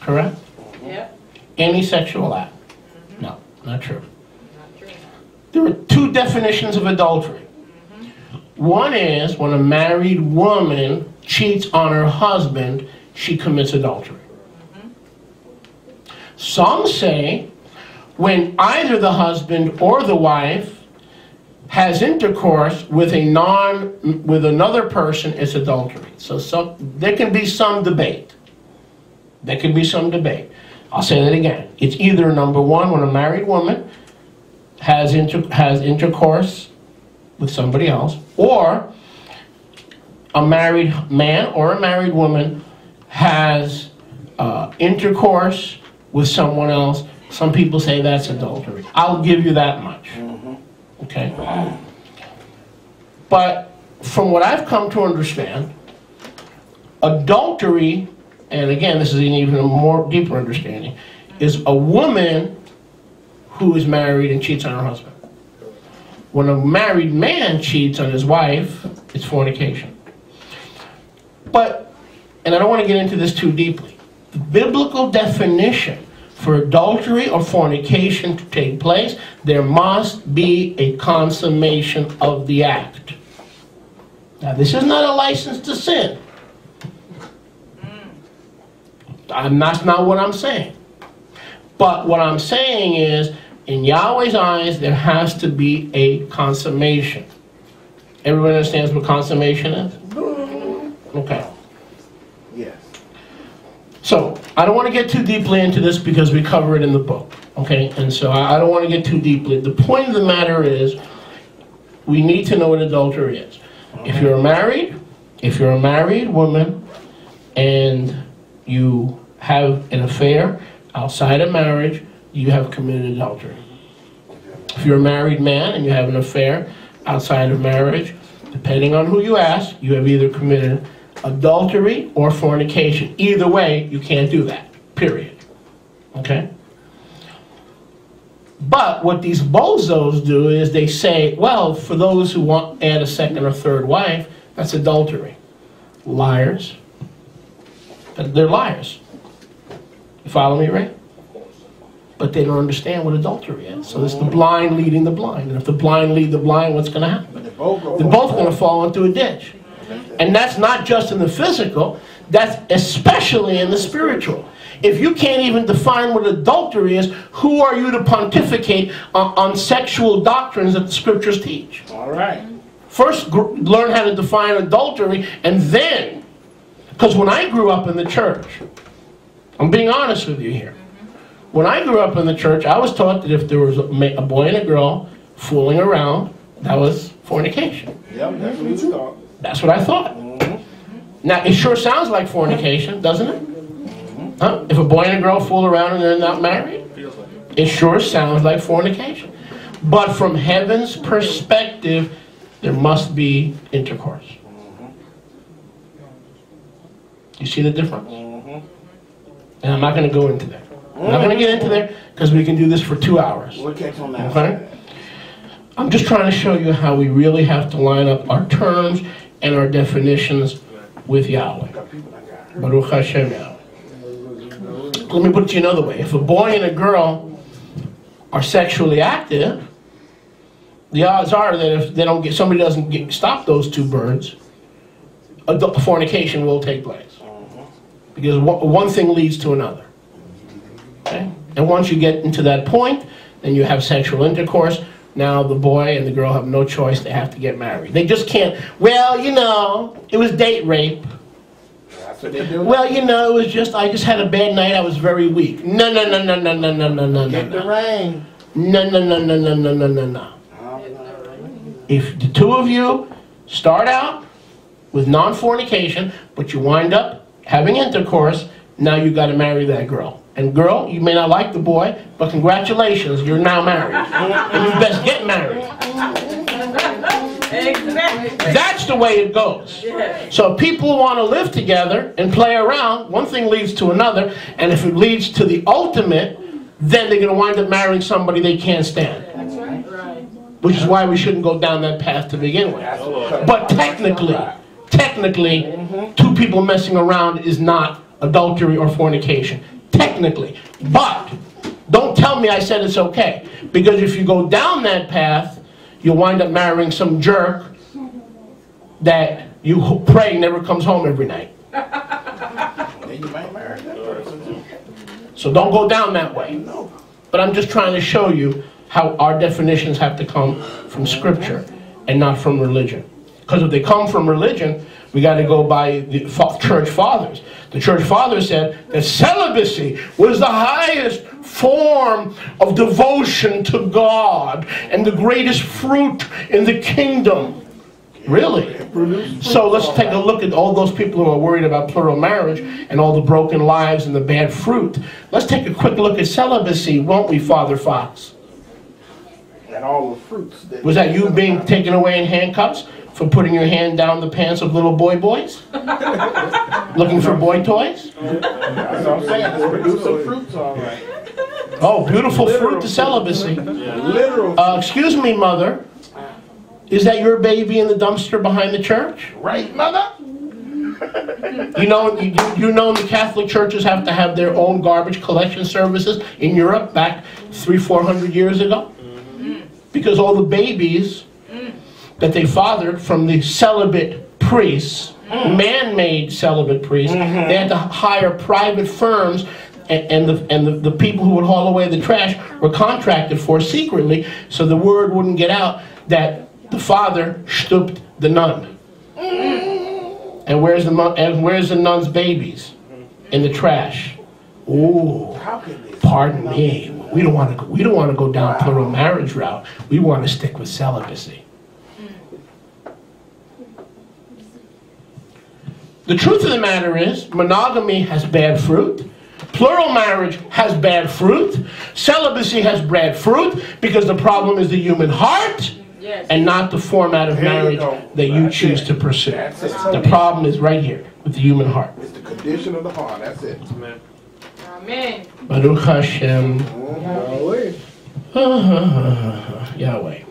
Correct? Yep. Any sexual act. No, not true. There are two definitions of adultery. One is when a married woman cheats on her husband, she commits adultery. Some say when either the husband or the wife has intercourse with another person, it's adultery. So there can be some debate. There can be some debate. I'll say that again. It's either number one, when a married woman has intercourse with somebody else, or a married man or a married woman has intercourse with someone else. Some people say that's adultery. I'll give you that much. Okay? But from what I've come to understand, adultery, and again, this is an even more deeper understanding, is a woman who is married and cheats on her husband. When a married man cheats on his wife, it's fornication. But, and I don't want to get into this too deeply, the biblical definition for adultery or fornication to take place, there must be a consummation of the act. Now, this is not a license to sin. That's not what I'm saying. But what I'm saying is, in Yahweh's eyes, there has to be a consummation. Everyone understands what consummation is? Okay. Yes. So, I don't want to get too deeply into this because we cover it in the book. Okay? And so I don't want to get too deeply. The point of the matter is, we need to know what adultery is. If you're a married woman and you have an affair outside of marriage, you have committed adultery. If you're a married man and you have an affair outside of marriage, depending on who you ask, you have either committed adultery or fornication. Either way, you can't do that, period. Okay? But what these bozos do is they say, well, for those who want to add a second or third wife, that's adultery. Liars. They're liars. You follow me, right? But they don't understand what adultery is. So it's the blind leading the blind. And if the blind lead the blind, what's going to happen? They're both going to fall into a ditch. And that's not just in the physical, that's especially in the spiritual. If you can't even define what adultery is, who are you to pontificate on sexual doctrines that the scriptures teach? All right. First, learn how to define adultery, and then, because when I grew up in the church, I'm being honest with you here. When I grew up in the church, I was taught that if there was a boy and a girl fooling around, that was fornication. Yep, that's what you thought. That's what I thought. Now, it sure sounds like fornication, doesn't it? Huh? If a boy and a girl fool around and they're not married, it sure sounds like fornication. But from heaven's perspective, there must be intercourse. You see the difference? And I'm not going to go into that. I'm not going to get into there because we can do this for 2 hours. We'll catch on that. Okay? I'm just trying to show you how we really have to line up our terms and our definitions with Yahweh. Baruch Hashem Yahweh. Let me put it to you another way. If a boy and a girl are sexually active, the odds are that if they don't somebody doesn't stop those two birds, a fornication will take place. Because one thing leads to another. Okay? And once you get into that point, then you have sexual intercourse. Now the boy and the girl have no choice. They have to get married. They just can't, well, you know, it was date rape. That's what they do. Well, you know, it was just, I just had a bad night. I was very weak. No. Get the rain. No. If the two of you start out with non-fornication, but you wind up having intercourse, now you got to marry that girl. And girl, you may not like the boy, but congratulations, you're now married. And you best get married. That's the way it goes. So if people want to live together and play around, one thing leads to another, and if it leads to the ultimate, then they're going to wind up marrying somebody they can't stand. Which is why we shouldn't go down that path to begin with. But technically, two people messing around is not adultery or fornication. technically. But don't tell me I said it's okay. Because if you go down that path, you'll wind up marrying some jerk that you pray never comes home every night. Then you might marry that person too. So don't go down that way. But I'm just trying to show you how our definitions have to come from Scripture and not from religion. Because if they come from religion, we got to go by the church fathers. The church fathers said that celibacy was the highest form of devotion to God and the greatest fruit in the kingdom. Really? So let's take a look at all those people who are worried about plural marriage and all the broken lives and the bad fruit. Let's take a quick look at celibacy, won't we, Father Fox? And all the fruits. Was that you being taken away in handcuffs for putting your hand down the pants of little boys? Looking for boy toys? That's what I'm saying. It's producing fruits, all right. Oh, beautiful fruit to celibacy. Literal. Excuse me, mother. Is that your baby in the dumpster behind the church? Right, mother? You know the Catholic churches have to have their own garbage collection services in Europe back 300-400 years ago? Because all the babies that they fathered from the celibate priests, man-made celibate priests, they had to hire private firms, and the people who would haul away the trash were contracted for secretly, so the word wouldn't get out that the father stooped the nun. And where's the nun's babies? In the trash. Ooh, pardon me. We don't want to go down plural marriage route. We want to stick with celibacy. The truth of the matter is, monogamy has bad fruit. Plural marriage has bad fruit. Celibacy has bad fruit because the problem is the human heart. Yes. And not the format of marriage that you choose to pursue. The problem is right here with the human heart. It's the condition of the heart. That's it. Amen. Amen. Baruch Hashem. Yahweh.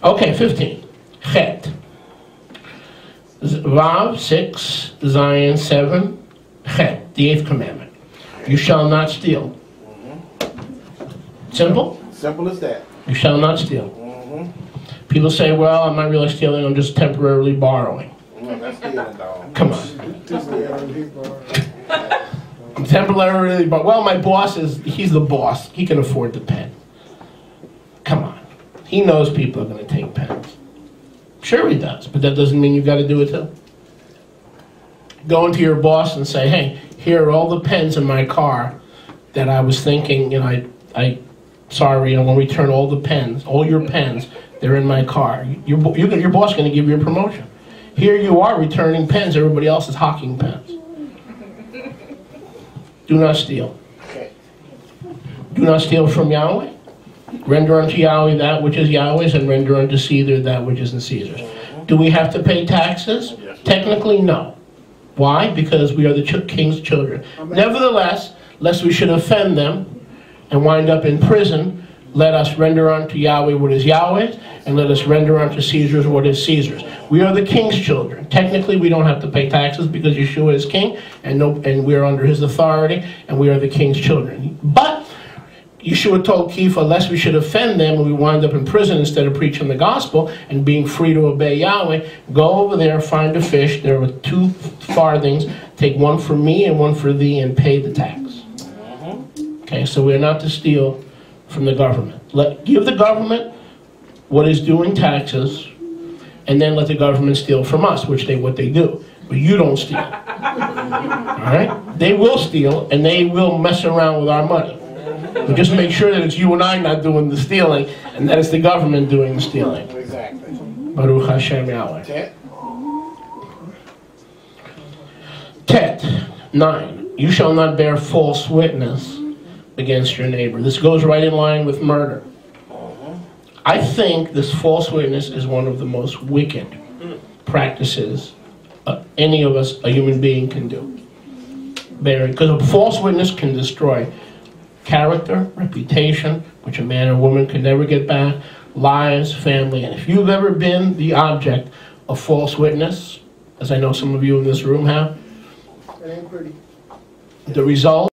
Okay, 15. Chet. Vav 6, Zion 7. Chet, the 8th commandment. You shall not steal. Simple? Simple as that. You shall not steal. People say, well, I'm not really stealing, I'm just temporarily borrowing. That's stealing, dog. Come on. I'm temporarily, but well, my boss he's the boss. He can afford the pen. Come on. He knows people are going to take pens. Sure he does, but that doesn't mean you've got to do it too. Go into your boss and say, hey, here are all the pens in my car that I was thinking, sorry, I want to return all the pens, all your pens. They're in my car. Your boss is going to give you a promotion. Here you are returning pens. Everybody else is hawking pens. Do not steal. Do not steal from Yahweh. Render unto Yahweh that which is Yahweh's, and render unto Caesar that which isn't Caesar's. Do we have to pay taxes? Technically, no. Why? Because we are the king's children. Nevertheless, lest we should offend them and wind up in prison, let us render unto Yahweh what is Yahweh's, and let us render unto Caesar's what is Caesar's. We are the king's children. Technically, we don't have to pay taxes because Yeshua is king, and we are under his authority, and we are the king's children. But Yeshua told Kepha, lest we should offend them and we wind up in prison instead of preaching the gospel and being free to obey Yahweh, go over there, find a fish. There are 2 farthings. Take one for me and one for thee and pay the tax. Okay, so we're not to steal from the government. Give the government what is due in taxes, and then let the government steal from us, what they do. But you don't steal. All right? They will steal, and they will mess around with our money. But just make sure that it's you and I not doing the stealing, and that it's the government doing the stealing. Exactly. Baruch Hashem Yahweh. Tet 9. You shall not bear false witness against your neighbor. This goes right in line with murder. I think this false witness is one of the most wicked practices any of us, a human being, can do. Because a false witness can destroy character, reputation, which a man or woman can never get back, lives, family. And if you've ever been the object of false witness, as I know some of you in this room have, the result